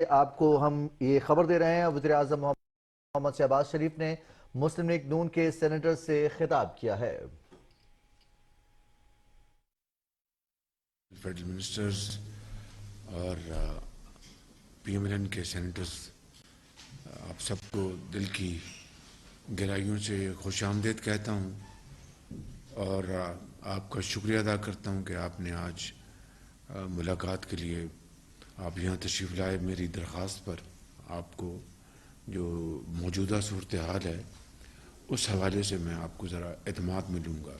آپ کو ہم یہ خبر دے رہے ہیں وزیر اعظم محمد شہباز شریف نے مسلم لیگ نون کے سینیٹر سے خطاب کیا ہے۔ فیڈرل منسٹرز اور پی ایم ایل این کے سینیٹرز، آپ سب کو دل کی گہرائیوں سے خوش آمدید کہتا ہوں اور آپ کا شکریہ ادا کرتا ہوں کہ آپ نے آج ملاقات کے لیے آپ یہاں تشریف لائے۔ میری درخواست پر آپ کو جو موجودہ صورتحال ہے اس حوالے سے میں آپ کو ذرا اعتماد میں لوں گا،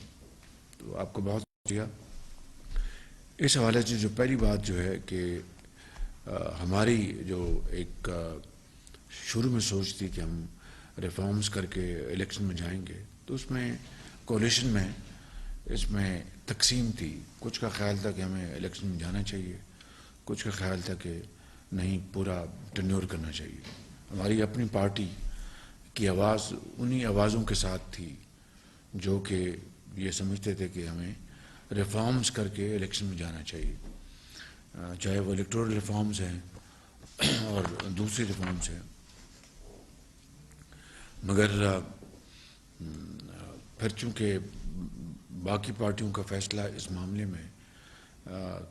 تو آپ کو بہت شکریہ۔ اس حوالے سے جو پہلی بات جو ہے کہ ہماری جو ایک شروع میں سوچ تھی کہ ہم ریفارمز کر کے الیکشن میں جائیں گے، تو اس میں کولیشن میں اس میں تقسیم تھی۔ کچھ کا خیال تھا کہ ہمیں الیکشن میں جانا چاہیے، کچھ کا خیال تھا کہ نہیں، پورا ٹرنیور کرنا چاہیے۔ ہماری اپنی پارٹی کی آواز انہی آوازوں کے ساتھ تھی جو کہ یہ سمجھتے تھے کہ ہمیں ریفارمز کر کے الیکشن میں جانا چاہیے، چاہے وہ الیکٹورل ریفارمز ہیں اور دوسری ریفارمز ہیں۔ مگر پھر چونکہ باقی پارٹیوں کا فیصلہ اس معاملے میں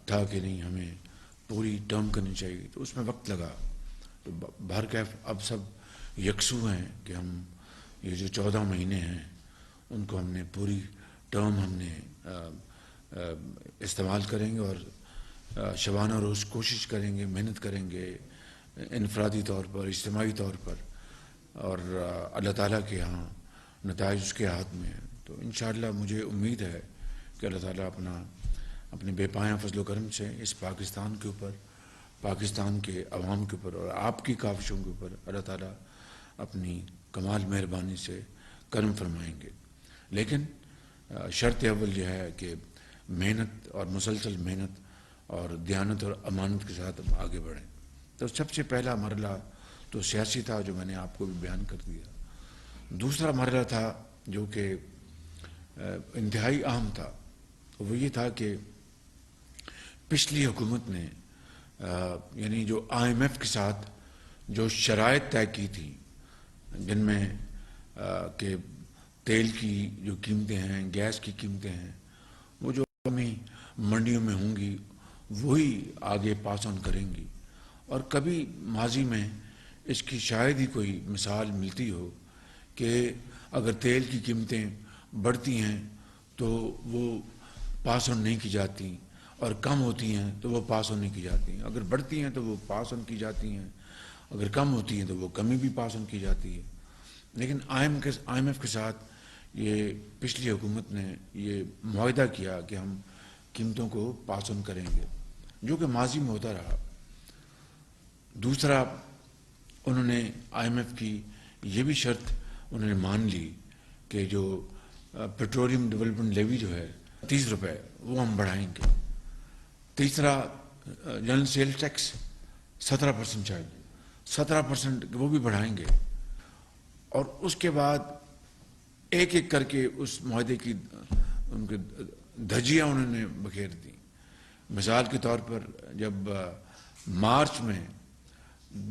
تھا کہ نہیں، ہمیں پوری ٹرم کرنی چاہیے، تو اس میں وقت لگا۔ تو بہرکیف اب سب یکسو ہیں کہ ہم یہ جو 14 مہینے ہیں ان کو ہم نے پوری ٹرم ہم نے استعمال کریں گے اور شبانہ روز کوشش کریں گے، محنت کریں گے، انفرادی طور پر، اجتماعی طور پر، اور اللہ تعالیٰ کے ہاں نتائج اس کے ہاتھ میں ہیں۔ تو انشاءاللہ مجھے امید ہے کہ اللہ تعالیٰ اپنے بے پایاں فضل و کرم سے اس پاکستان کے اوپر، پاکستان کے عوام کے اوپر اور آپ کی کاوشوں کے اوپر اللہ تعالیٰ اپنی کمال مہربانی سے کرم فرمائیں گے۔ لیکن شرط اول یہ ہے کہ محنت اور مسلسل محنت اور دیانت اور امانت کے ساتھ ہم آگے بڑھیں۔ تو سب سے پہلا مرحلہ تو سیاسی تھا، جو میں نے آپ کو بھی بیان کر دیا۔ دوسرا مرحلہ تھا جو کہ انتہائی اہم تھا، وہ یہ تھا کہ پچھلی حکومت نے یعنی جو آئی ایم ایف کے ساتھ جو شرائط طے کی تھی، جن میں کہ تیل کی جو قیمتیں ہیں، گیس کی قیمتیں ہیں، وہ جو ہمیں منڈیوں میں ہوں گی وہی آگے پاس آن کریں گی۔ اور کبھی ماضی میں اس کی شاید ہی کوئی مثال ملتی ہو کہ اگر تیل کی قیمتیں بڑھتی ہیں تو وہ پاس آن نہیں کی جاتی، اور کم ہوتی ہیں تو وہ پاس آن نہیں کی جاتی ہیں۔ اگر بڑھتی ہیں تو وہ پاس آن کی جاتی ہیں، اگر کم ہوتی ہیں تو وہ کمی بھی پاس آن کی جاتی ہے۔ لیکن آئی ایم ایف کے ساتھ یہ پچھلی حکومت نے یہ معاہدہ کیا کہ ہم قیمتوں کو پاس آن کریں گے، جو کہ ماضی میں ہوتا رہا۔ دوسرا، انہوں نے آئی ایم ایف کی یہ بھی شرط انہوں نے مان لی کہ جو پیٹرولیم ڈیولپمنٹ لیوی جو ہے 30 روپے وہ ہم بڑھائیں گے۔ تیسرا، جنرل سیل ٹیکس 17%، شاید 17% وہ بھی بڑھائیں گے۔ اور اس کے بعد ایک ایک کر کے اس معاہدے کی ان کے دھجیاں انہوں نے بکھیر دی۔ مثال کے طور پر جب مارچ میں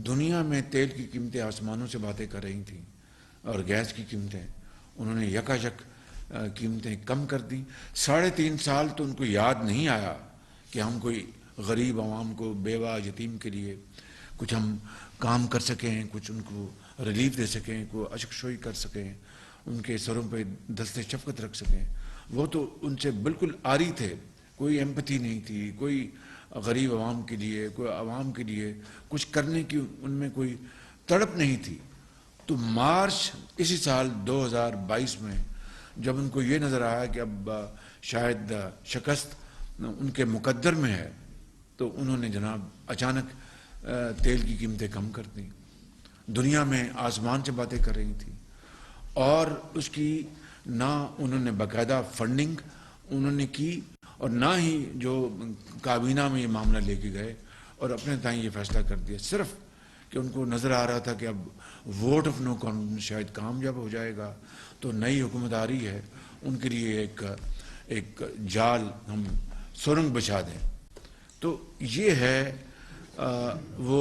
دنیا میں تیل کی قیمتیں آسمانوں سے باتیں کر رہی تھیں اور گیس کی قیمتیں، انہوں نے یکایک قیمتیں کم کر دیں۔ 3.5 سال تو ان کو یاد نہیں آیا کہ ہم کوئی غریب عوام کو، بیوہ یتیم کے لیے کچھ ہم کام کر سکیں، کچھ ان کو ریلیف دے سکیں، کوئی اشک شوئی کر سکیں، ان کے سروں پہ دست شفقت رکھ سکیں۔ وہ تو ان سے بالکل عاری تھے، کوئی ایمپتھی نہیں تھی، کوئی غریب عوام کے لیے، کوئی عوام کے لیے کچھ کرنے کی ان میں کوئی تڑپ نہیں تھی۔ تو مارچ اسی سال 2022 میں جب ان کو یہ نظر آیا کہ اب شاید شکست ان کے مقدر میں ہے، تو انہوں نے جناب اچانک تیل کی قیمتیں کم کر دیں۔ دنیا میں آسمان سے باتیں کر رہی تھی، اور اس کی نہ انہوں نے باقاعدہ فنڈنگ انہوں نے کی، اور نہ ہی جو کابینہ میں یہ معاملہ لے کے گئے اور اپنے تائیں یہ فیصلہ کر دیا، صرف کہ ان کو نظر آ رہا تھا کہ اب ووٹ آف نو کانفیڈنس شاید کامیاب ہو جائے گا، تو نئی حکومت آ رہی ہے، ان کے لیے ایک جال ہم سرنگ بچھا دیں۔ تو یہ ہے وہ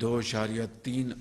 2.3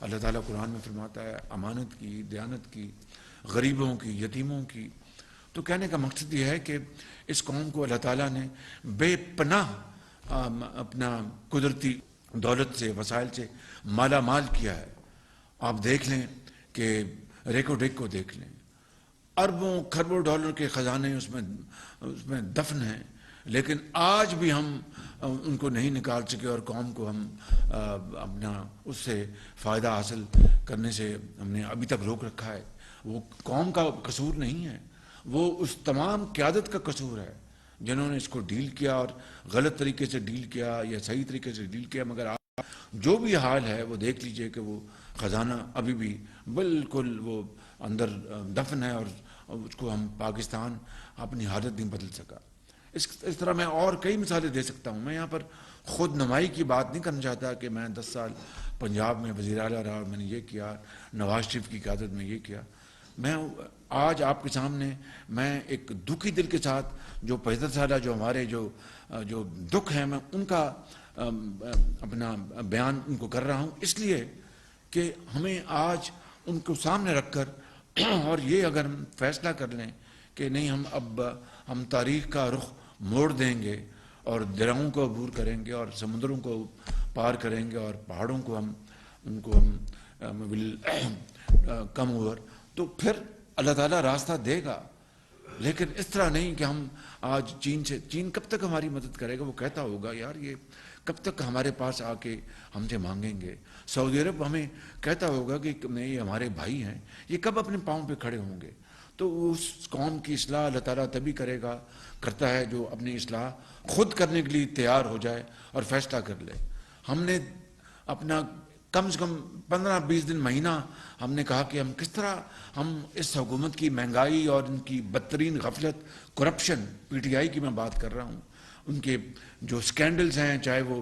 اللہ تعالیٰ قرآن میں فرماتا ہے امانت کی، دیانت کی، غریبوں کی، یتیموں کی. تو کہنے کا مقصد یہ ہے کہ اس قوم کو اللہ تعالیٰ نے بے پناہ اپنا قدرتی دولت سے، وسائل سے مالا مال کیا ہے. آپ دیکھ لیں کہ ریکو ڈیک کو دیکھ لیں، اربوں کھربوں ڈالر کے خزانے اس میں دفن ہیں، لیکن آج بھی ہم ان کو نہیں نکال سکے اور قوم کو ہم اپنا اس سے فائدہ حاصل کرنے سے ہم نے ابھی تک روک رکھا ہے. وہ قوم کا قصور نہیں ہے، وہ اس تمام قیادت کا قصور ہے جنہوں نے اس کو ڈیل کیا، اور غلط طریقے سے ڈیل کیا یا صحیح طریقے سے ڈیل کیا. مگر آپ جو بھی حال ہے وہ دیکھ لیجئے کہ وہ خزانہ ابھی بھی بالکل وہ اندر دفن ہے، اور اس کو ہم پاکستان اپنی حالت نہیں بدل سکا. اس طرح میں اور کئی مثالیں دے سکتا ہوں. میں یہاں پر خود نمائی کی بات نہیں کرنا چاہتا کہ میں 10 سال پنجاب میں وزیر اعلیٰ رہا اور میں نے یہ کیا، نواز شریف کی قیادت میں یہ کیا. میں آج آپ کے سامنے میں ایک دکھی دل کے ساتھ جو 75 سالہ جو ہمارے جو دکھ ہیں، میں ان کا اپنا بیان ان کو کر رہا ہوں، اس لیے کہ ہمیں آج ان کو سامنے رکھ کر اور یہ اگر ہم فیصلہ کر لیں کہ نہیں ہم تاریخ کا رخ موڑ دیں گے اور دریاؤں کو عبور کریں گے اور سمندروں کو پار کریں گے اور پہاڑوں کو ان کو ول کم اوور، تو پھر اللہ تعالیٰ راستہ دے گا. لیکن اس طرح نہیں کہ ہم آج چین کب تک ہماری مدد کرے گا؟ وہ کہتا ہوگا یار یہ کب تک ہمارے پاس آ کے ہم سے مانگیں گے. سعودی عرب ہمیں کہتا ہوگا کہ یہ ہمارے بھائی ہیں، یہ کب اپنے پاؤں پہ کھڑے ہوں گے؟ تو اس قوم کی اصلاح اللہ تعالیٰ تبھی کرتا ہے جو اپنی اصلاح خود کرنے کے لیے تیار ہو جائے اور فیصلہ کر لے. ہم نے اپنا کم سے کم 15-20 دن مہینہ ہم نے کہا کہ ہم کس طرح ہم اس حکومت کی مہنگائی اور ان کی بدترین غفلت، کرپشن، پی ٹی آئی کی میں بات کر رہا ہوں، ان کے جو سکینڈلز ہیں، چاہے وہ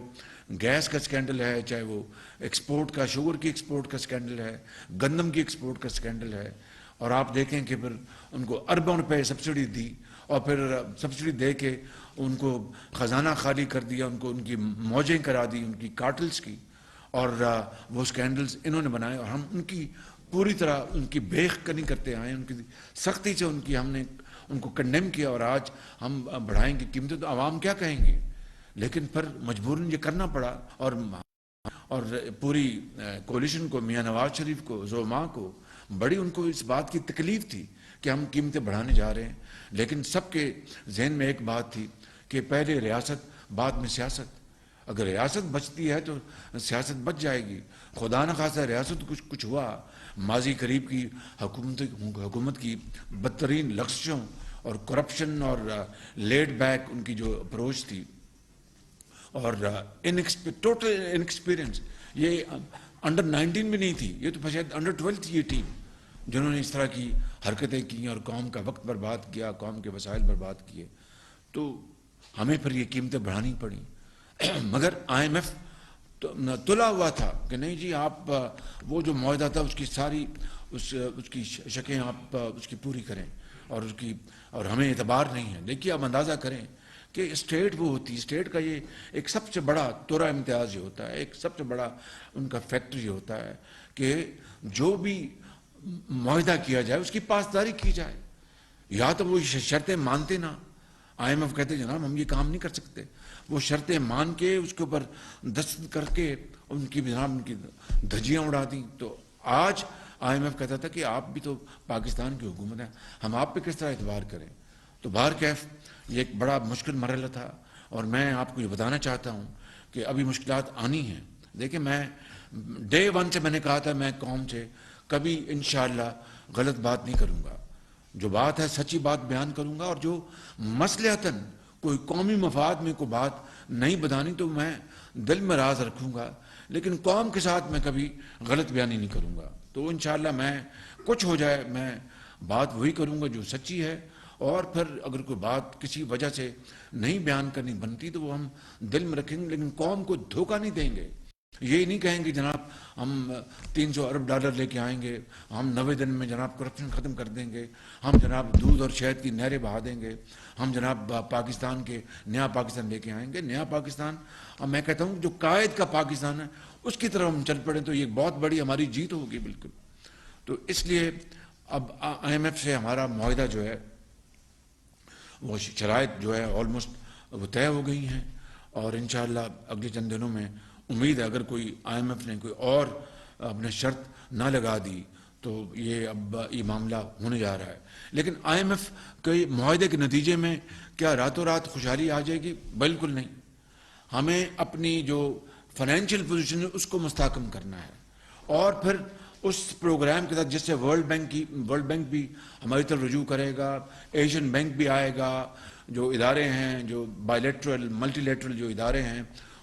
گیس کا سکینڈل ہے، چاہے وہ ایکسپورٹ کا، شوگر کی ایکسپورٹ کا سکینڈل ہے، گندم کی ایکسپورٹ کا سکینڈل ہے. اور آپ دیکھیں کہ پھر ان کو اربوں روپے سبسڈی دی اور پھر سبسڈی دے کے ان کو خزانہ خالی کر دیا، ان کی موجیں کرا دی ان کی کارٹلز کی، اور وہ سکینڈلز انہوں نے بنائے. اور ہم ان کی پوری طرح ان کی بیخ کنی کرتے آئے، ان کی سختی سے ہم نے ان کو کنڈیم کیا. اور آج ہم بڑھائیں گے قیمتیں تو عوام کیا کہیں گے؟ لیکن پھر مجبوراً یہ کرنا پڑا. اور پوری کولیشن کو، میاں نواز شریف کو، زعما کو بڑی ان کو اس بات کی تکلیف تھی کہ ہم قیمتیں بڑھانے جا رہے ہیں. لیکن سب کے ذہن میں ایک بات تھی کہ پہلے ریاست بعد میں سیاست. اگر ریاست بچتی ہے تو سیاست بچ جائے گی. خدا نخواستہ ریاست کچھ ہوا، ماضی قریب کی حکومت کی بدترین لغزشوں اور کرپشن اور لیڈ بیک ان کی جو اپروچ تھی اور ٹوٹل انیکسپیرئنس، یہ انڈر 19 بھی نہیں تھی، یہ تو شاید انڈر 12 تھی یہ ٹیم جنہوں نے اس طرح کی حرکتیں کی اور قوم کا وقت برباد کیا، قوم کے وسائل برباد کیے. تو ہمیں پھر یہ قیمتیں بڑھانی پڑیں. مگر IMF تلا ہوا تھا کہ نہیں جی آپ وہ جو معاہدہ تھا اس کی ساری اس کی شکیں آپ اس کی پوری کریں اور ہمیں اعتبار نہیں ہے. دیکھیے آپ اندازہ کریں کہ اسٹیٹ وہ ہوتی ہے، اسٹیٹ کا یہ ایک سب سے بڑا تورا امتیاز یہ ہوتا ہے، ایک سب سے بڑا ان کا فیکٹر یہ ہوتا ہے کہ جو بھی معاہدہ کیا جائے اس کی پاسداری کی جائے. یا تو وہ شرطیں مانتے نہ، IMF کہتے جناب ہم یہ کام نہیں کر سکتے، وہ شرطیں مان کے اس کے اوپر دستخط کر کے ان کی جناب ان کی دھجیاں اڑا دیں. تو آج IMF کہتا تھا کہ آپ بھی تو پاکستان کی حکومت ہے، ہم آپ پہ کس طرح اعتبار کریں. تو بہرکیف یہ ایک بڑا مشکل مرحلہ تھا اور میں آپ کو یہ بتانا چاہتا ہوں کہ ابھی مشکلات آنی ہیں. دیکھیں میں ڈے 1 سے میں نے کہا تھا میں قوم سے کبھی انشاءاللہ غلط بات نہیں کروں گا، جو بات ہے سچی بات بیان کروں گا، اور جو مصلحتاً کوئی قومی مفاد میں کوئی بات نہیں بتانی تو میں دل میں راز رکھوں گا، لیکن قوم کے ساتھ میں کبھی غلط بیانی نہیں کروں گا. تو انشاءاللہ میں کچھ ہو جائے میں بات وہی کروں گا جو سچی ہے، اور پھر اگر کوئی بات کسی وجہ سے نہیں بیان کرنی بنتی تو وہ ہم دل میں رکھیں گے، لیکن قوم کو دھوکہ نہیں دیں گے. یہ نہیں کہیں گے جناب ہم 300 ارب ڈالر لے کے آئیں گے، ہم 90 دن میں جناب کرپشن ختم کر دیں گے، ہم جناب دودھ اور شہد کی نہریں بہا دیں گے، ہم جناب پاکستان کے نیا پاکستان لے کے آئیں گے. نیا پاکستان اب میں کہتا ہوں جو قائد کا پاکستان ہے اس کی طرف ہم چل پڑیں تو یہ بہت بڑی ہماری جیت ہوگی بالکل. تو اس لیے اب آئی ایم ایف سے ہمارا معاہدہ جو ہے وہ شرائط جو ہے آلموسٹ وہ طے ہو گئی ہیں, اور انشاءاللہ اگلے چند دنوں میں امید ہے اگر کوئی آئی ایم ایف نے کوئی اور اپنے شرط نہ لگا دی تو اب یہ معاملہ ہونے جا رہا ہے. لیکن آئی ایم ایف کے معاہدے کے نتیجے میں کیا راتوں رات خوشحالی آ جائے گی؟ بالکل نہیں. ہمیں اپنی جو فائنینشیل پوزیشن ہے اس کو مستحکم کرنا ہے, اور پھر اس پروگرام کے تحت جس سے ورلڈ بینک بھی ہماری طرف رجوع کرے گا, ایشین بینک بھی آئے گا, جو ادارے ہیں جو بائی لیٹرل ملٹی لیٹرل جو ادارے ہیں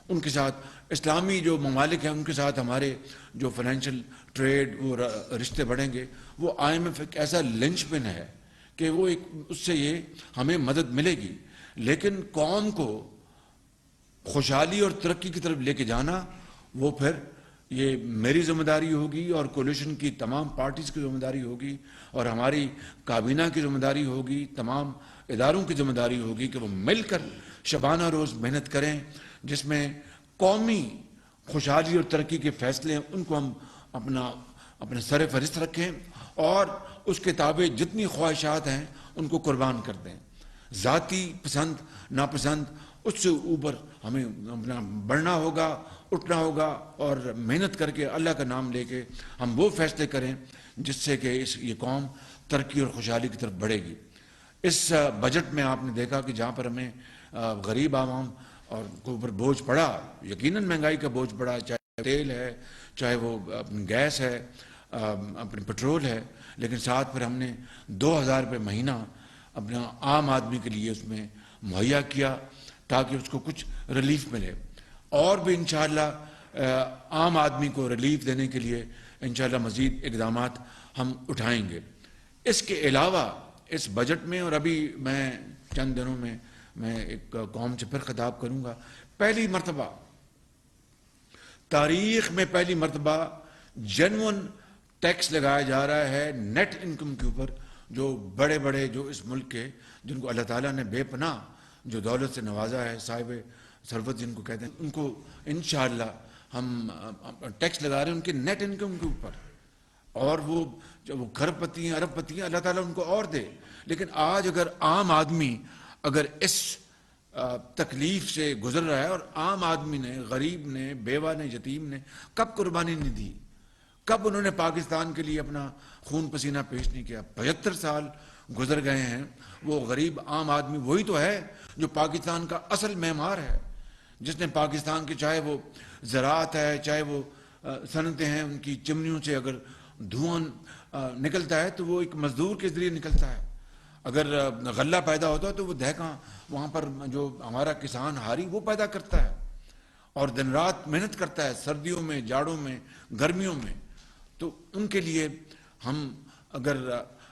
ان کے ساتھ, اسلامی جو ممالک ہیں ان کے ساتھ ہمارے جو فائنینشیل ٹریڈ وہ رشتے بڑھیں گے. وہ آئی ایم ایف ایک ایسا لنچ پن ہے کہ وہ اس سے یہ ہمیں مدد ملے گی, لیکن قوم کو خوشحالی اور ترقی کی طرف لے کے جانا وہ پھر یہ میری ذمہ داری ہوگی, اور کولیشن کی تمام پارٹیز کی ذمہ داری ہوگی, اور ہماری کابینہ کی ذمہ داری ہوگی, تمام اداروں کی ذمہ داری ہوگی کہ وہ مل کر شبانہ روز محنت کریں, جس میں قومی خوشحالی اور ترقی کے فیصلے ہیں ان کو ہم اپنے سر فہرست رکھیں, اور اس کے تابع جتنی خواہشات ہیں ان کو قربان کر دیں. ذاتی پسند ناپسند اس سے اوپر ہمیں اپنا بڑھنا ہوگا, اٹھنا ہوگا, اور محنت کر کے اللہ کا نام لے کے ہم وہ فیصلے کریں جس سے کہ یہ قوم ترقی اور خوشحالی کی طرف بڑھے گی. اس بجٹ میں آپ نے دیکھا کہ جہاں پر ہمیں غریب عوام اور کو اوپر بوجھ پڑا, یقیناً مہنگائی کا بوجھ پڑا, چاہے تیل ہے, چاہے وہ گیس ہے, اپنے پٹرول ہے, لیکن ساتھ پھر ہم نے 2000 روپے مہینہ اپنا عام آدمی کے لیے اس میں مہیا کیا تاکہ اس کو کچھ ریلیف ملے, اور بھی انشاءاللہ عام آدمی کو ریلیف دینے کے لیے انشاءاللہ مزید اقدامات ہم اٹھائیں گے. اس کے علاوہ اس بجٹ میں, اور ابھی میں چند دنوں میں ایک قوم سے پھر خطاب کروں گا, پہلی مرتبہ تاریخ میں پہلی مرتبہ جینون ٹیکس لگایا جا رہا ہے نیٹ انکم کے اوپر, جو بڑے بڑے جو اس ملک کے جن کو اللہ تعالیٰ نے بے پناہ جو دولت سے نوازا ہے, صاحب ثروت جن کو کہتے ہیں, ان کو انشاءاللہ ہم ٹیکس لگا رہے ہیں ان کے نیٹ انکم کے اوپر, اور وہ جب وہ کھرب پتی ہیں ارب پتی ہیں اللہ تعالیٰ ان کو اور دے. لیکن آج اگر عام آدمی اگر اس تکلیف سے گزر رہا ہے, اور عام آدمی نے, غریب نے, بیوہ نے, یتیم نے کب قربانی نہیں دی, کب انہوں نے پاکستان کے لیے اپنا خون پسینہ پیش نہیں کیا؟ 75 سال گزر گئے ہیں. وہ غریب عام آدمی وہی تو ہے جو پاکستان کا اصل معمار ہے, جس نے پاکستان کے چاہے وہ زراعت ہے, چاہے وہ صنعتیں ہیں, ان کی چمنیوں سے اگر دھواں نکلتا ہے تو وہ ایک مزدور کے ذریعے نکلتا ہے. اگر غلہ پیدا ہوتا ہے تو وہ دہقاں وہاں پر جو ہمارا کسان ہاری وہ پیدا کرتا ہے, اور دن رات محنت کرتا ہے, سردیوں میں, جاڑوں میں, گرمیوں میں. تو ان کے لیے ہم اگر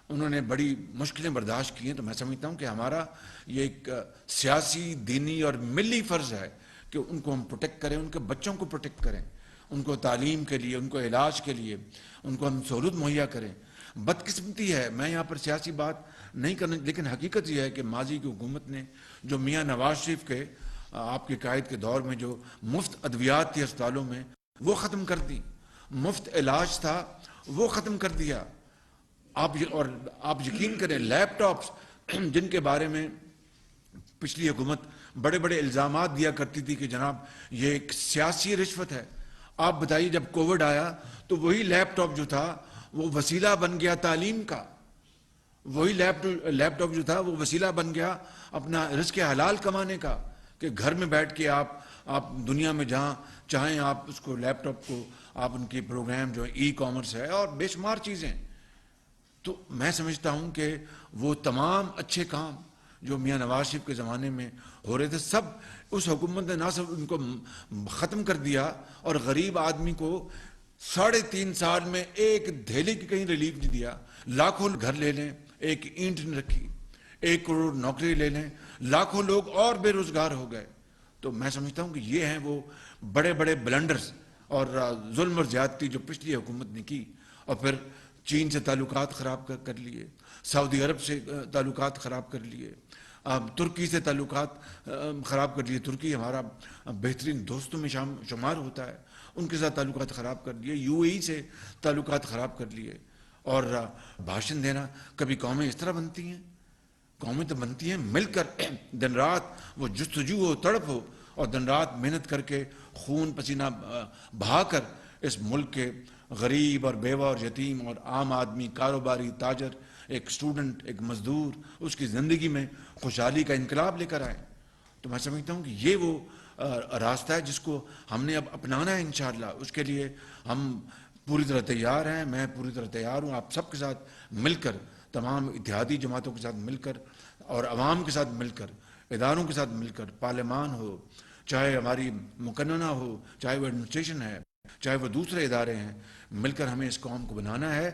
انہوں نے بڑی مشکلیں برداشت کی ہیں تو میں سمجھتا ہوں کہ ہمارا یہ ایک سیاسی, دینی اور ملی فرض ہے کہ ان کو ہم پروٹیکٹ کریں, ان کے بچوں کو پروٹیکٹ کریں, ان کو تعلیم کے لیے, ان کو علاج کے لیے ان کو ہم سہولت مہیا کریں. بدقسمتی ہے, میں یہاں پر سیاسی بات نہیں کرنا, لیکن حقیقت یہ ہے کہ ماضی کی حکومت نے جو میاں نواز شریف کے آپ کے قائد کے دور میں جو مفت ادویات تھی اسپتالوں میں وہ ختم کر دی, مفت علاج تھا وہ ختم کر دیا. آپ یقین کریں لیپ ٹاپس جن کے بارے میں پچھلی حکومت بڑے بڑے الزامات دیا کرتی تھی کہ جناب یہ ایک سیاسی رشوت ہے, آپ بتائیے جب کووڈ آیا تو وہی لیپ ٹاپ جو تھا وہ وسیلہ بن گیا تعلیم کا, وہی لیپ ٹاپ جو تھا وہ وسیلہ بن گیا اپنا رزق حلال کمانے کا, کہ گھر میں بیٹھ کے آپ دنیا میں جہاں چاہیں آپ اس کو لیپ ٹاپ کو آپ ان کے پروگرام جو ای کامرس ہے اور بے شمار چیزیں. تو میں سمجھتا ہوں کہ وہ تمام اچھے کام جو میاں نواز شریف کے زمانے میں ہو رہے تھے سب اس حکومت نے نہ صرف ان کو ختم کر دیا, اور غریب آدمی کو 3.5 سال میں ایک دھیلے کی کہیں ریلیف نہیں دیا. لاکھوں گھر لے لیں, ایک اینٹ نہیں رکھی, 1 کروڑ نوکری لے لیں, لاکھوں لوگ اور بے روزگار ہو گئے. تو میں سمجھتا ہوں کہ یہ ہیں وہ بڑے بڑے بلنڈرز اور ظلم اور زیادتی جو پچھلی حکومت نے کی, اور پھر چین سے تعلقات خراب کر لیے, سعودی عرب سے تعلقات خراب کر لیے, ترکی سے تعلقات خراب کر لیے. ترکی ہمارا بہترین دوستوں میں شمار ہوتا ہے, ان کے ساتھ تعلقات خراب کر لیے, یو اے ای سے تعلقات خراب کر لیے. اور بھاشن دینا, کبھی قومیں اس طرح بنتی ہیں؟ قومیں تو بنتی ہیں مل کر, دن رات وہ جستجو ہو, تڑپ ہو, اور دن رات محنت کر کے خون پسینہ بہا کر اس ملک کے غریب اور بیوہ اور یتیم اور عام آدمی, کاروباری, تاجر, ایک اسٹوڈنٹ, ایک مزدور, اس کی زندگی میں خوشحالی کا انقلاب لے کر آئے. تو میں سمجھتا ہوں کہ یہ وہ راستہ ہے جس کو ہم نے اب اپنانا ہے انشاءاللہ. اس کے لیے ہم پوری طرح تیار ہیں, میں پوری طرح تیار ہوں, آپ سب کے ساتھ مل کر, تمام اتحادی جماعتوں کے ساتھ مل کر اور عوام کے ساتھ مل کر, اداروں کے ساتھ مل کر, پارلیمان ہو, چاہے ہماری مقننہ ہو, چاہے وہ ایڈمنسٹریشن ہے, چاہے وہ دوسرے ادارے ہیں, مل کر ہمیں اس قوم کو بنانا ہے.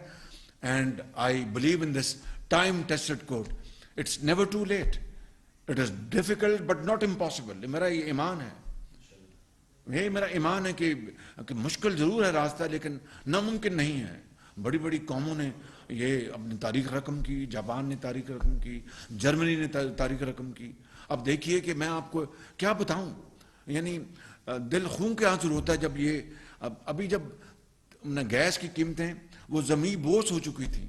And I believe in this time tested quote, it's never too late, it is difficult but not impossible. میرا یہ ایمان ہے, یہ میرا ایمان ہے کہ مشکل ضرور ہے راستہ, لیکن ناممکن نہیں ہے. بڑی بڑی قوموں نے یہ اپنی تاریخ رقم کی, جاپان نے تاریخ رقم کی, جرمنی نے تاریخ رقم کی. اب دیکھیے کہ میں آپ کو کیا بتاؤں, یعنی دل خون کے آنسو ہوتا ہے جب یہ, ابھی جب گیس کی قیمتیں وہ زمین بوس ہو چکی تھی,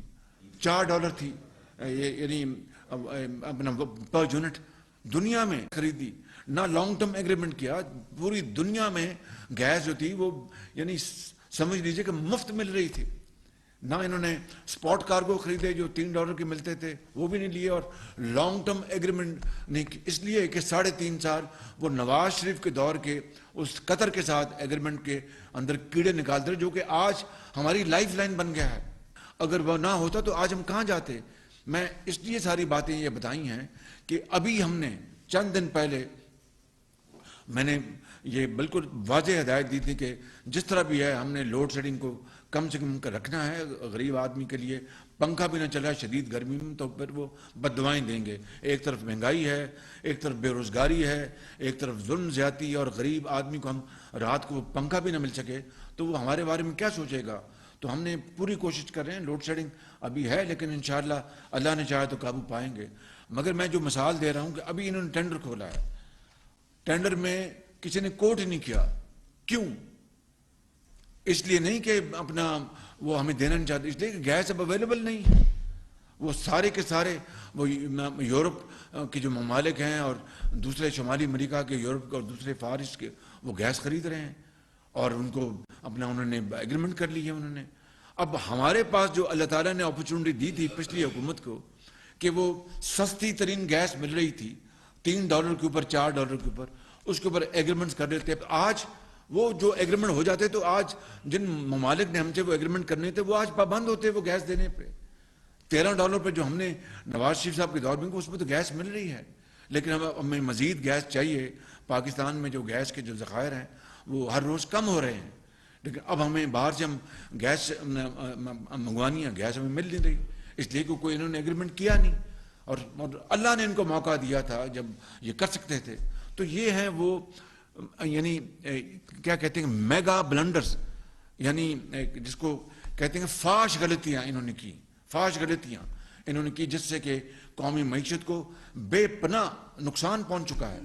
$4 تھی, یعنی اپنا پر یونٹ, دنیا میں خریدی, نہ لانگ ٹرم ایگریمنٹ کیا, پوری دنیا میں گیس جو تھی وہ یعنی سمجھ لیجئے کہ مفت مل رہی تھی. نہ انہوں نے سپاٹ کارگو خریدے جو $3 کے ملتے تھے, وہ بھی نہیں لیے, اور لانگ ٹرم ایگریمنٹ نہیں, اس لیے کہ 3.5 سال وہ نواز شریف کے دور کے اس قطر کے ساتھ ایگریمنٹ کے اندر کیڑے نکالتے رہے, جو کہ آج ہماری لائف لائن بن گیا ہے. اگر وہ نہ ہوتا تو آج ہم کہاں جاتے. میں اس لیے ساری باتیں یہ بتائی ہیں کہ ابھی ہم نے چند دن پہلے میں نے یہ بالکل واضح ہدایت دی تھی کہ جس طرح بھی ہے ہم نے لوڈ شیڈنگ کو کم سے کم رکھنا ہے. غریب آدمی کے لیے پنکھا بھی نہ چلا شدید گرمی میں تو پھر وہ بد دعائیں دیں گے. ایک طرف مہنگائی ہے, ایک طرف بے روزگاری ہے, ایک طرف ظلم زیادتی, اور غریب آدمی کو ہم رات کو پنکھا بھی نہ مل سکے تو وہ ہمارے بارے میں کیا سوچے گا. تو ہم نے پوری کوشش کر رہے ہیں. لوڈ شیڈنگ ابھی ہے لیکن انشاءاللہ اللہ نے چاہا تو قابو پائیں گے. مگر میں جو مثال دے رہا ہوں کہ ابھی انہوں نے ٹینڈر کھولا ہے, ٹینڈر میں کسی نے کوٹ ہی نہیں کیا. کیوں؟ اس لیے نہیں کہ اپنا وہ ہمیں دینا نہیں چاہتے, اس لیے کہ گیس اب اویلیبل نہیں ہے. وہ سارے کے سارے وہ یورپ کے جو ممالک ہیں اور دوسرے شمالی امریکہ کے, یورپ کے اور دوسرے فارس کے, وہ گیس خرید رہے ہیں اور ان کو اپنا انہوں نے ایگریمنٹ کر لی ہے انہوں نے. اب ہمارے پاس جو اللہ تعالیٰ نے اپرچونٹی دی تھی پچھلی حکومت کو کہ وہ سستی ترین گیس مل رہی تھی $3 کے اوپر, $4 کے اوپر, اس کے اوپر ایگریمنٹس کر لیتے. آج وہ جو ایگریمنٹ ہو جاتے تو آج جن ممالک نے ہم سے وہ ایگریمنٹ کرنے تھے وہ آج پابند ہوتے وہ گیس دینے پہ. $13 پہ جو ہم نے نواز شریف صاحب کے دور میں اس میں تو گیس مل رہی ہے, لیکن ہمیں مزید گیس چاہیے. پاکستان میں جو گیس کے جو ذخائر ہیں وہ ہر روز کم ہو رہے ہیں, لیکن اب ہمیں باہر سے ہم گیس منگوانی ہے, گیس ہمیں مل نہیں رہی, اس لیے کہ کوئی انہوں نے ایگریمنٹ کیا نہیں, اور اللہ نے ان کو موقع دیا تھا جب یہ کر سکتے تھے. تو یہ ہیں وہ یعنی کیا کہتے ہیں میگا بلنڈرز, یعنی جس کو کہتے ہیں فاش غلطیاں انہوں نے کی, فاش غلطیاں انہوں نے کی جس سے کہ قومی معیشت کو بے پناہ نقصان پہنچ چکا ہے.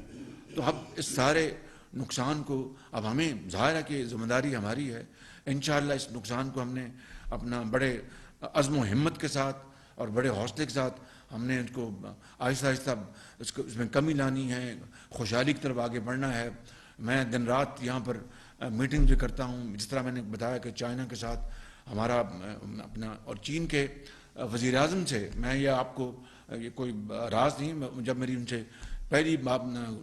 تو اب اس سارے نقصان کو اب ہمیں ظاہر ہے کہ ذمہ داری ہماری ہے. انشاءاللہ اس نقصان کو ہم نے اپنا بڑے عزم و ہمت کے ساتھ اور بڑے حوصلے کے ساتھ ہم نے اس کو آہستہ آہستہ اس میں کمی لانی ہے, خوشحالی کی طرف آگے بڑھنا ہے. میں دن رات یہاں پر میٹنگ بھی کرتا ہوں, جس طرح میں نے بتایا کہ چائنا کے ساتھ ہمارا اپنا, اور چین کے وزیر اعظم سے, میں یہ آپ کو یہ کوئی راز نہیں, جب میری ان سے پہلی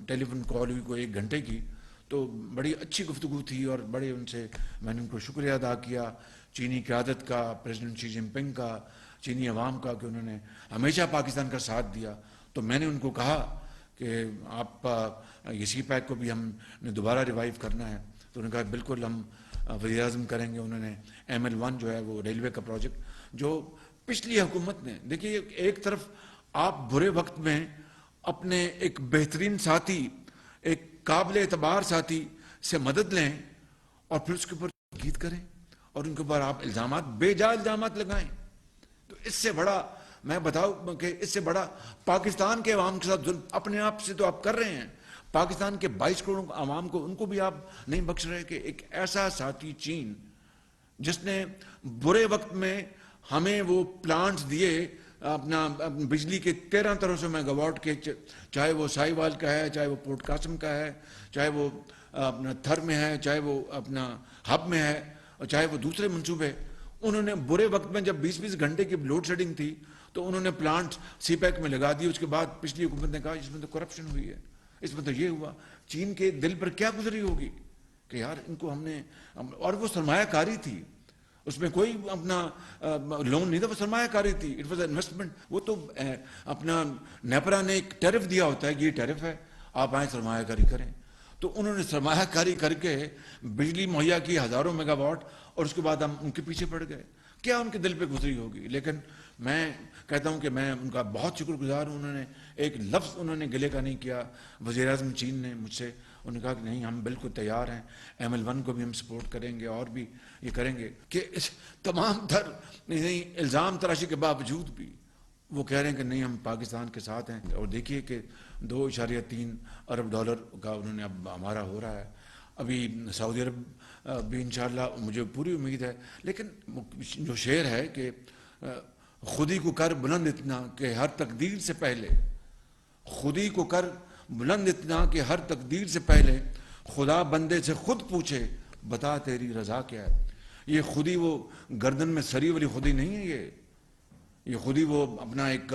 ٹیلی فون کال ہوئی کوئی 1 گھنٹے کی تو بڑی اچھی گفتگو تھی, اور بڑے ان سے میں نے ان کو شکریہ ادا کیا چینی قیادت کا, پریزیڈنٹ شی جن پنگ کا, چینی عوام کا, کہ انہوں نے ہمیشہ پاکستان کا ساتھ دیا. تو میں نے ان کو کہا کہ آپ یہ سی پیک کو بھی ہم نے دوبارہ ریوائیو کرنا ہے. تو انہوں نے کہا بالکل ہم وزیر اعظم کریں گے. انہوں نے ML1 جو ہے وہ ریلوے کا پروجیکٹ جو پچھلی حکومت نے, دیکھیے ایک طرف آپ برے وقت میں اپنے ایک بہترین ساتھی, ایک قابل اعتبار ساتھی سے مدد لیں اور پھر اس کے اوپر تنقید کریں اور ان کے اوپر آپ الزامات, بے جا الزامات لگائیں. تو اس سے بڑا میں بتاؤں کہ اس سے بڑا پاکستان کے عوام کے ساتھ ظلم اپنے آپ سے تو آپ کر رہے ہیں, پاکستان کے 22 کروڑ عوام کو، ان کو بھی آپ نہیں بخش رہے کہ ایک ایسا ساتھی چین جس نے برے وقت میں ہمیں وہ پلانٹس دیے اپنا بجلی کے 1300 میگا واٹ کے، چاہے وہ سائی وال کا ہے، چاہے وہ پورٹ قاسم کا ہے، چاہے وہ اپنا تھر میں ہے، چاہے وہ اپنا ہب میں ہے، اور چاہے وہ دوسرے منصوبے، انہوں نے برے وقت میں جب 20 گھنٹے کی لوڈ شیڈنگ تھی تو انہوں نے پلانٹ سی پیک میں لگا دیے. اس کے بعد پچھلی حکومت نے کہا اس میں تو کرپشن ہوئی ہے، اس میں تو یہ ہوا. چین کے دل پر کیا گزری ہوگی کہ یار ان کو ہم نے، اور وہ سرمایہ کاری تھی، اس میں کوئی اپنا لون نہیں تھا، وہ سرمایہ کاری تھی، اٹ واز انویسٹمنٹ. وہ تو اپنا نیپرا نے ایک ٹیرف دیا ہوتا ہے کہ یہ ٹیرف ہے، آپ آئیں سرمایہ کاری کریں. تو انہوں نے سرمایہ کاری کر کے بجلی مہیا کی ہزاروں میگا واٹ، اور اس کے بعد ہم ان کے پیچھے پڑ گئے. کیا ان کے دل پہ گزری ہوگی؟ لیکن میں کہتا ہوں کہ میں ان کا بہت شکر گزار ہوں. انہوں نے ایک لفظ انہوں نے گلے کا نہیں کیا. وزیر اعظم چین نے مجھ سے انہوں نے کہا کہ نہیں، ہم بالکل تیار ہیں، ML1 کو بھی ہم سپورٹ کریں گے اور بھی یہ کریں گے. کہ اس تمام تر الزام تراشی کے باوجود بھی وہ کہہ رہے ہیں کہ نہیں، ہم پاکستان کے ساتھ ہیں. اور دیکھیے کہ $2.3 ارب کا انہوں نے اب ہمارا ہو رہا ہے. ابھی سعودی عرب بھی انشاءاللہ مجھے پوری امید ہے. لیکن جو شعر ہے کہ خودی کو کر بلند اتنا کہ ہر تقدیر سے پہلے، خودی کو کر بلند اتنا کہ ہر تقدیر سے پہلے خدا بندے سے خود پوچھے بتا تیری رضا کیا ہے. یہ خودی وہ گردن میں سری والی خودی نہیں ہے، یہ خودی وہ اپنا ایک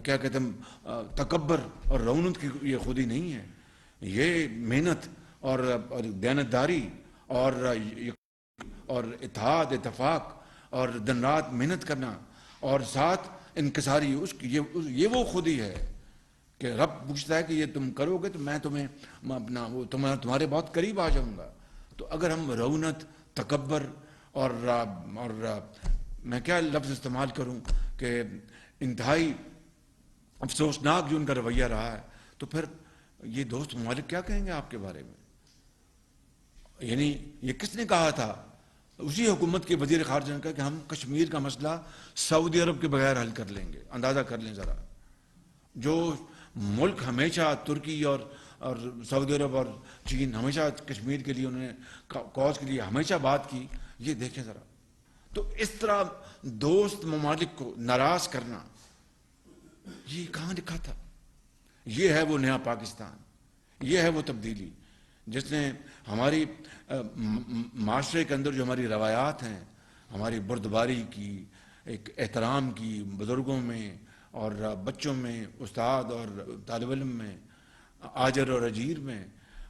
کیا کہتے ہیں تکبر اور رونت کی یہ خودی نہیں ہے. یہ محنت اور دیانتداری اور اتحاد اتفاق اور دن رات محنت کرنا اور ساتھ انکساری، یہ وہ خودی ہے کہ رب پوچھتا ہے کہ یہ تم کرو گے تو میں تمہیں اپنا وہ تمہارے بہت قریب آ جاؤں گا. تو اگر ہم رونت، تکبر اور میں کیا لفظ استعمال کروں کہ انتہائی افسوسناک جو ان کا رویہ رہا ہے، تو پھر یہ دوست ممالک کیا کہیں گے آپ کے بارے میں؟ یعنی یہ کس نے کہا تھا؟ اسی حکومت کے وزیر خارجہ نے کہا کہ ہم کشمیر کا مسئلہ سعودی عرب کے بغیر حل کر لیں گے. اندازہ کر لیں ذرا، جو ملک ہمیشہ ترکی اور سعودی عرب اور چین ہمیشہ کشمیر کے لیے انہوں نے کاز کے لیے ہمیشہ بات کی، یہ دیکھیں ذرا. تو اس طرح دوست ممالک کو ناراض کرنا، یہ کہاں لکھا تھا؟ یہ ہے وہ نیا پاکستان، یہ ہے وہ تبدیلی جس نے ہماری معاشرے کے اندر جو ہماری روایات ہیں، ہماری بردباری کی، ایک احترام کی بزرگوں میں اور بچوں میں، استاد اور طالب علم میں، آجر اور اجیر میں،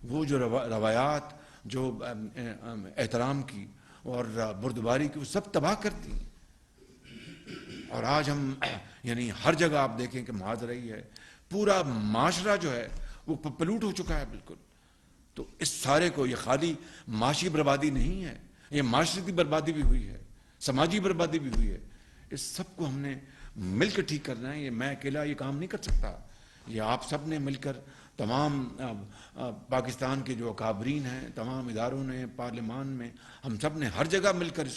وہ جو روایات جو احترام کی اور بردباری کی، وہ سب تباہ کر دی. اور آج ہم یعنی ہر جگہ آپ دیکھیں کہ معاذ رہی ہے، پورا معاشرہ جو ہے وہ پلوٹ ہو چکا ہے بالکل. تو اس سارے کو، یہ خالی معاشی بربادی نہیں ہے، یہ معاشرتی بربادی بھی ہوئی ہے، سماجی بربادی بھی ہوئی ہے. اس سب کو ہم نے مل کر ٹھیک کرنا ہے. یہ میں اکیلا یہ کام نہیں کر سکتا، یہ آپ سب نے مل کر، تمام پاکستان کے جو اکابرین ہیں، تمام اداروں نے، پارلیمان میں، ہم سب نے ہر جگہ مل کر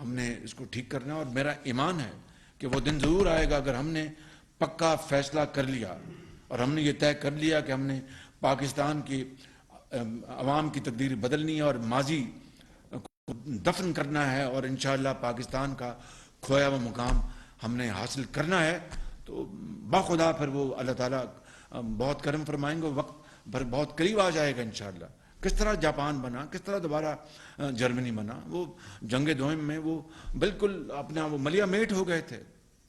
ہم نے اس کو ٹھیک کرنا ہے. اور میرا ایمان ہے کہ وہ دن ضرور آئے گا اگر ہم نے پکا فیصلہ کر لیا اور ہم نے یہ طے کر لیا کہ ہم نے پاکستان کی عوام کی تقدیر بدلنی ہے اور ماضی کو دفن کرنا ہے، اور انشاءاللہ پاکستان کا کھویا ہوا مقام ہم نے حاصل کرنا ہے. تو باخدا پھر وہ اللہ تعالیٰ بہت کرم فرمائیں گے، وقت بھر بہت قریب آ جائے گا انشاءاللہ. کس طرح جاپان بنا، کس طرح دوبارہ جرمنی بنا. وہ جنگ دوئم میں وہ بالکل اپنا وہ ملیا میٹ ہو گئے تھے،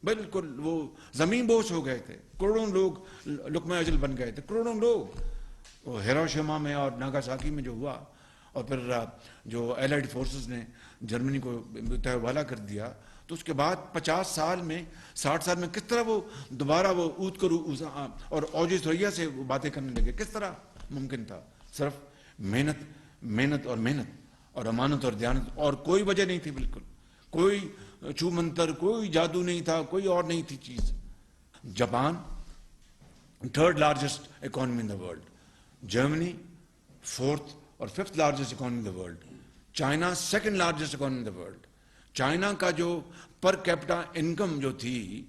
بالکل وہ زمین بوس ہو گئے تھے، کروڑوں لوگ لقمہ اجل بن گئے تھے، کروڑوں لوگ. وہ ہیروشیما میں اور ناگاساکی میں جو ہوا، اور پھر جو ایلائڈ فورسز نے جرمنی کو تہوالا کر دیا، تو اس کے بعد 50 سال میں، 60 سال میں کس طرح وہ دوبارہ وہ اوت کرو اور اوج ثریا سے وہ باتیں کرنے لگے؟ کس طرح ممکن تھا؟ صرف محنت اور امانت اور دیانت، اور کوئی وجہ نہیں تھی. بالکل کوئی چھو منتر، کوئی جادو نہیں تھا، کوئی اور نہیں تھی چیز. Japan 3rd largest economy in the world, Germany 4th اور 5th largest economy in the world, China 2nd largest economy in the world. China کا جو پر کیپٹا انکم جو تھی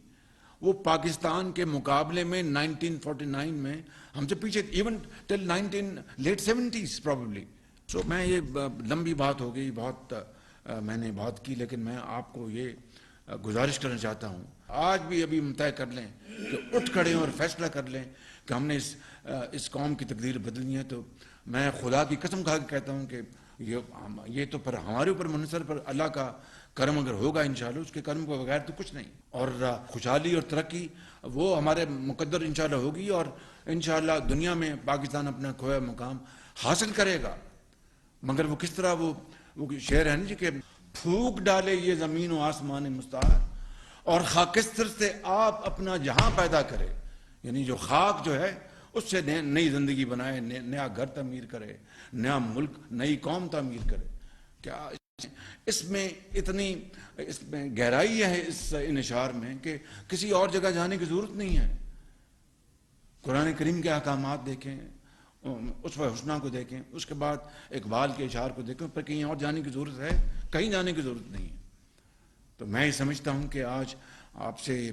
وہ پاکستان کے مقابلے میں 1949 میں ہم سے پیچھے، ایون ٹل لیٹ 70s پرابیبلی. سو میں یہ لمبی بات ہو گئی، بہت میں نے بات کی، لیکن میں آپ کو یہ گزارش کرنا چاہتا ہوں، آج بھی ابھی طے کر لیں کہ اٹھ کھڑے اور فیصلہ کر لیں کہ ہم نے اس قوم کی تقدیر بدلنی ہے. تو میں خدا کی قسم کھا کے کہتا ہوں کہ یہ تو پر ہمارے اوپر منحصر، پر اللہ کا کرم اگر ہوگا انشاءاللہ، اس کے کرم کو بغیر تو کچھ نہیں. اور خوشحالی اور ترقی وہ ہمارے مقدر انشاءاللہ ہوگی، اور انشاءاللہ دنیا میں پاکستان اپنا کھویا مقام حاصل کرے گا. مگر وہ کس طرح، وہ شعر ہے نا جی کہ پھونک ڈالے یہ زمین و آسمان مستعار، اور خاکستر سے آپ اپنا جہاں پیدا کرے. یعنی جو خاک جو ہے اس سے نئی زندگی بنائے، نیا گھر تعمیر کرے، نیا ملک، نئی قوم تعمیر کرے. کیا اس میں اتنی گہرائی ہے اس انشار میں کہ کسی اور جگہ جانے کی ضرورت نہیں ہے. قرآن کریم کے احکامات دیکھیں، اسوہ حسنہ کو دیکھیں، اس کے بعد اقبال کے اشعار کو دیکھیں، پر کہیں اور جانے کی ضرورت ہے؟ کہیں جانے کی ضرورت نہیں ہے. تو میں یہ سمجھتا ہوں کہ آج آپ سے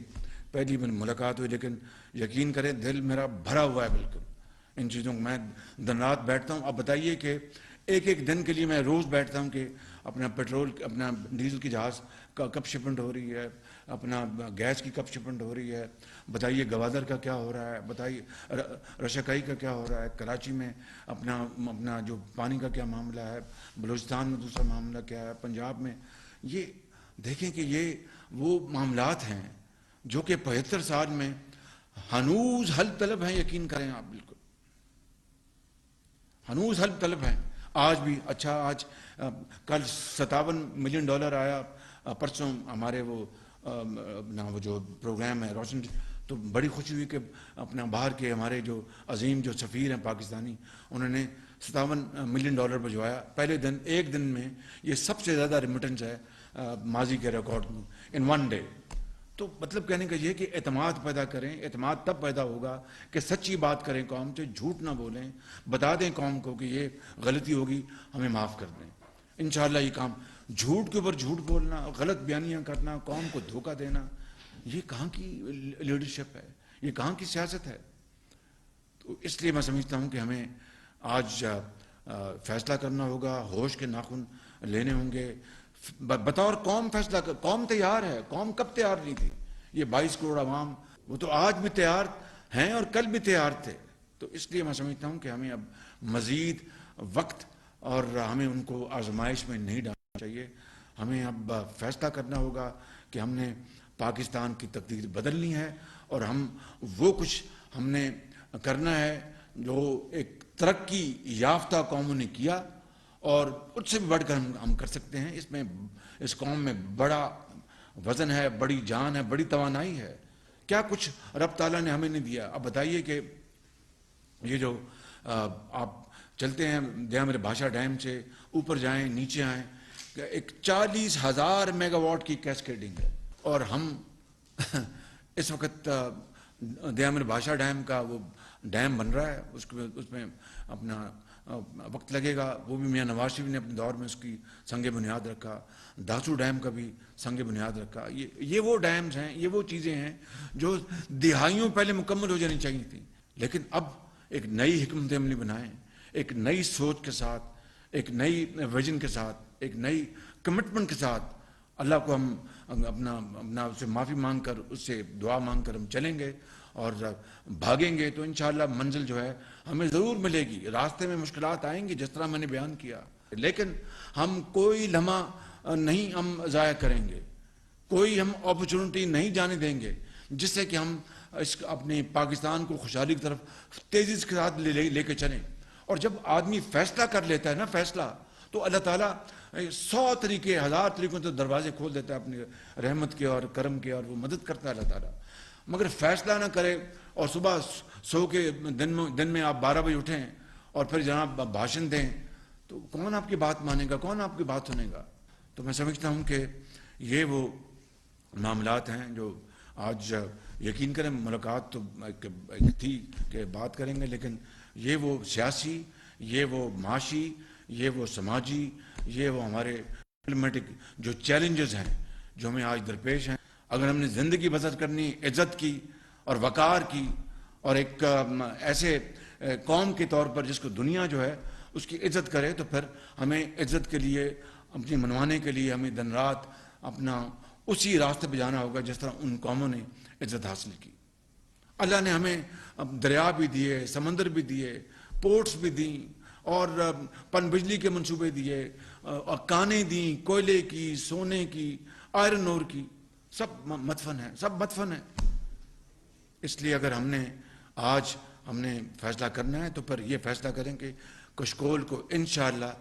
پہلی ملاقات ہوئی، لیکن یقین کریں دل میرا بھرا ہوا ہے بالکل ان چیزوں کو. میں دن رات بیٹھتا ہوں. اب بتائیے کہ ایک دن کے لیے میں روز بیٹھتا ہوں کہ اپنا پیٹرول، اپنا ڈیزل کی جہاز کا کب شپمنٹ ہو رہی ہے، اپنا گیس کی کب شپمنٹ ہو رہی ہے، بتائیے گوادر کا کیا ہو رہا ہے، بتائیے رشکائی کا کیا ہو رہا ہے، کراچی میں اپنا جو پانی کا کیا معاملہ ہے، بلوچستان میں دوسرا معاملہ کیا ہے، پنجاب میں. یہ دیکھیں کہ یہ وہ معاملات ہیں جو کہ 75 سال میں ہنوز حل طلب ہیں. یقین کریں آپ، بالکل ہنوز حل طلب ہیں آج بھی. اچھا، آج کل $57 ملین آیا، پرسوں ہمارے وہ جو پروگرام ہے روشن، تو بڑی خوشی ہوئی کہ اپنا باہر کے ہمارے جو عظیم جو سفیر ہیں پاکستانی، انہوں نے $57 ملین بھجوایا پہلے دن. ایک دن میں یہ سب سے زیادہ ریمیٹنس ہے ماضی کے ریکارڈ میں، ان ون ڈے. تو مطلب کہنے کا یہ کہ اعتماد پیدا کریں. اعتماد تب پیدا ہوگا کہ سچی بات کریں قوم سے، جھوٹ نہ بولیں، بتا دیں قوم کو کہ یہ غلطی ہوگی، ہمیں معاف کر دیں. انشاءاللہ یہ کام، جھوٹ کے اوپر جھوٹ بولنا، غلط بیانیاں کرنا، قوم کو دھوکہ دینا، یہ کہاں کی لیڈرشپ ہے، یہ کہاں کی سیاست ہے. تو اس لیے میں سمجھتا ہوں کہ ہمیں آج فیصلہ کرنا ہوگا، ہوش کے ناخن لینے ہوں گے. بطور قوم فیصلہ قوم تیار ہے. قوم کب تیار نہیں تھی؟ یہ 22 کروڑ عوام، وہ تو آج بھی تیار ہیں اور کل بھی تیار تھے. تو اس لیے میں سمجھتا ہوں کہ ہمیں اب مزید وقت اور ہمیں ان کو آزمائش میں نہیں ڈالنا چاہیے. ہمیں اب فیصلہ کرنا ہوگا کہ ہم نے پاکستان کی تقدیر بدلنی ہے، اور وہ کچھ ہم نے کرنا ہے جو ایک ترقی یافتہ قوموں نے کیا، اور اس سے بھی بڑھ کر ہم کر سکتے ہیں. اس قوم میں بڑا وزن ہے، بڑی جان ہے، بڑی توانائی ہے. کیا کچھ رب تعالیٰ نے ہمیں نہیں دیا. اب بتائیے کہ یہ جو آپ چلتے ہیں دیامر بھاشا ڈیم سے اوپر جائیں نیچے آئیں، ایک 40,000 میگا واٹ کی کیسکیڈنگ ہے. اور ہم اس وقت دیامر بھاشا ڈیم کا وہ ڈیم بن رہا ہے، اس میں اپنا وقت لگے گا. وہ بھی میاں نواز شریف نے اپنے دور میں اس کی سنگ بنیاد رکھا. داسو ڈیم کا بھی سنگ بنیاد رکھا. یہ وہ ڈیمز ہیں، یہ وہ چیزیں ہیں جو دہائیوں پہلے مکمل ہو جانی چاہیے تھیں. لیکن اب ایک نئی حکمت عملی بنائیں، ایک نئی سوچ کے ساتھ، ایک نئی ویژن کے ساتھ، ایک نئی کمٹمنٹ کے ساتھ اللہ کو ہم اپنا اس سے معافی مانگ کر، اس سے دعا مانگ کر ہم چلیں گے اور بھاگیں گے تو انشاءاللہ منزل جو ہے ہمیں ضرور ملے گی. راستے میں مشکلات آئیں گی جس طرح میں نے بیان کیا، لیکن ہم کوئی لمحہ نہیں ہم ضائع کریں گے، کوئی ہم اپرچونٹی نہیں جانے دیں گے جس سے کہ ہم اپنے پاکستان کو خوشحالی کی طرف تیزی کے ساتھ لے کے چلیں. اور جب آدمی فیصلہ کر لیتا ہے نا، فیصلہ، تو اللہ تعالیٰ 100 طریقے، 1000 طریقوں سے دروازے کھول دیتا ہے اپنی رحمت کے اور کرم کے، اور وہ مدد کرتا ہے اللہ تعالیٰ. مگر فیصلہ نہ کرے اور صبح سو کے دن میں آپ 12 بجے اٹھیں اور پھر جناب بھاشن دیں، تو کون آپ کی بات مانے گا، کون آپ کی بات سنے گا. تو میں سمجھتا ہوں کہ یہ وہ معاملات ہیں جو آج یقین کریں ملاقات تو تھی کہ بات کریں گے، لیکن یہ وہ سیاسی، یہ وہ معاشی، یہ وہ سماجی، یہ وہ ہمارے ڈپلومیٹک جو چیلنجز ہیں جو ہمیں آج درپیش ہیں. اگر ہم نے زندگی بسر کرنی عزت کی اور وقار کی اور ایک ایسے قوم کے طور پر جس کو دنیا جو ہے اس کی عزت کرے، تو پھر ہمیں عزت کے لیے اپنی منوانے کے لیے ہمیں دن رات اپنا اسی راستے پہ جانا ہوگا جس طرح ان قوموں نے عزت حاصل کی۔ اللہ نے ہمیں دریا بھی دیے، سمندر بھی دیے، پورٹس بھی دیں، اور پن بجلی کے منصوبے دیے، اور کانیں دیں کوئلے کی، سونے کی، آئرن اور کی، سب مدفن ہیں، سب مدفن ہیں۔ اس لیے اگر ہم نے فیصلہ کرنا ہے تو پھر یہ فیصلہ کریں کہ کشکول کو انشاءاللہ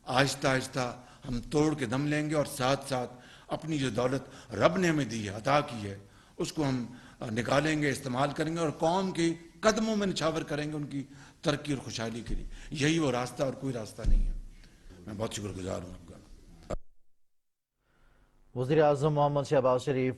آہستہ آہستہ ہم توڑ کے دم لیں گے، اور ساتھ ساتھ اپنی جو دولت رب نے ہمیں دی ہے، عطا کی ہے، اس کو ہم نکالیں گے، استعمال کریں گے، اور قوم کے قدموں میں نچھاور کریں گے ان کی ترقی اور خوشحالی کے لیے۔ یہی وہ راستہ اور کوئی راستہ نہیں ہے۔ میں بہت شکر گزار ہوں آپ کا۔ وزیر اعظم محمد شہباز شریف